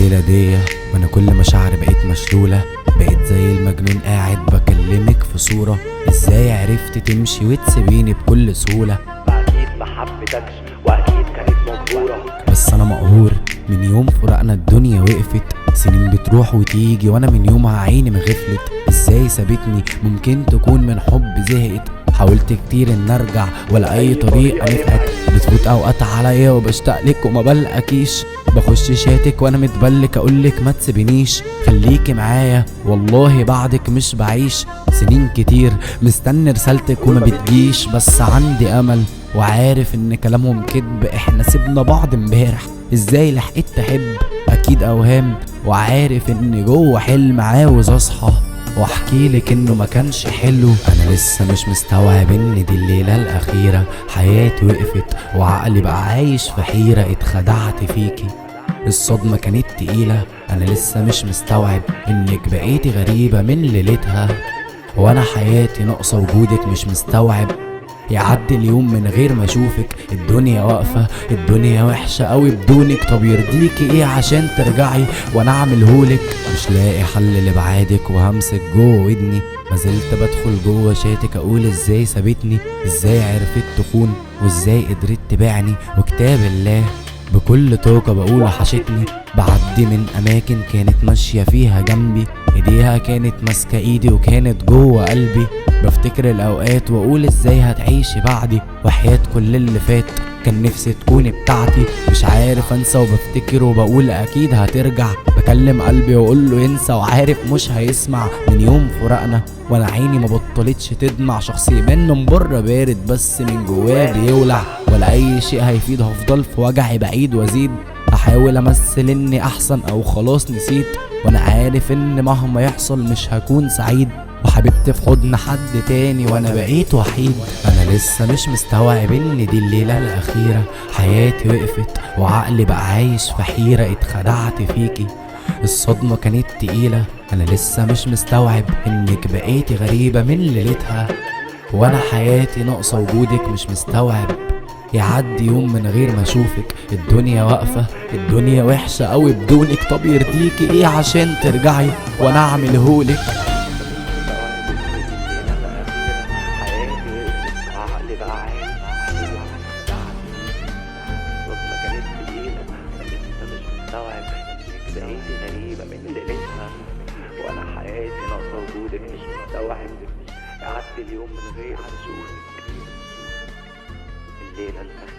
الليلة دي وانا كل مشاعري بقيت مشلولة، بقيت زي المجنون قاعد بكلمك في صورة. ازاي عرفت تمشي وتسيبيني بكل سهولة؟ اكيد ما حبيتكش واكيد كانت مجبورة، بس انا مقهور من يوم فراقنا الدنيا وقفت. سنين بتروح وتيجي وانا من يومها عيني مغفلت. ازاي سابتني؟ ممكن تكون من حب زهقت. حاولت كتير ان ارجع ولا اي طريقه نفعت. بتفوت اوقات عليا وبشتاقلك وما بلقاكيش. بخش شاتك وانا متبلك اقولك ما تسيبنيش، خليكي معايا والله بعدك مش بعيش. سنين كتير مستني رسالتك وما بتجيش، بس عندي امل وعارف ان كلامهم كدب. احنا سيبنا بعض امبارح، ازاي لحقت تحب؟ اكيد اوهام، وعارف ان جوه حلم عاوز اصحى واحكيلك انه ما كانش حلو. انا لسه مش مستوعب ان دي الليله الاخيره. حياتي وقفت وعقلي بقى عايش في حيره. اتخدعت فيكي، الصدمه كانت تقيله. انا لسه مش مستوعب انك بقيتي غريبه من ليلتها، وانا حياتي ناقصه وجودك. مش مستوعب يعدي اليوم من غير ما اشوفك. الدنيا واقفة، الدنيا وحشة قوي بدونك. طب يرضيكي ايه عشان ترجعي وانا اعملهولك؟ مش لاقي حل لبعادك وهمسك جوه ودني. ما زلت بدخل جوه شاتك اقول ازاي سابتني، ازاي عرفت تخون، وازاي قدرت تبيعني. وكتاب الله بكل طاقة بقول وحشتني. بعدي من اماكن كانت ماشية فيها جنبي، ايديها كانت ماسكة ايدي وكانت جوه قلبي. بفتكر الاوقات واقول ازاي هتعيشي بعدي، وحياة كل اللي فات كان نفسي تكوني بتاعتي. مش عارف انسى وبفتكر وبقول اكيد هترجع. بكلم قلبي واقول له ينسى وعارف مش هيسمع. من يوم فراقنا وانا عيني ما بطلتش تدمع. شخص يبان من بره بارد بس من جواه بيولع. ولا اي شيء هيفيد، هفضل في وجعي بعيد وازيد. احاول امثل اني احسن او خلاص نسيت، وانا عارف ان مهما يحصل مش هكون سعيد. وحبيبتي في حضن حد تاني وانا بقيت وحيد. انا لسه مش مستوعب ان دي الليلة الاخيرة. حياتي وقفت وعقلي بقى عايش في حيرة. اتخدعت فيكي، الصدمة كانت تقيلة. انا لسه مش مستوعب انك بقيتي غريبة من ليلتها، وانا حياتي ناقصة وجودك. مش مستوعب يعدي يوم من غير ما اشوفك. الدنيا واقفة، الدنيا وحشة قوي بدونك. طب يرضيكي ايه عشان ترجعي وانا اعملهولك؟ عقلي بقى عايز الصدمة كانت تقيلة. لسه مش مستوعب انك بقيتي غريبة من ليلتها، وانا حياتي ناقصة وجودك. مش مستوعب يعدي اليوم من غير ما اشوفك. الليلة الأخيرة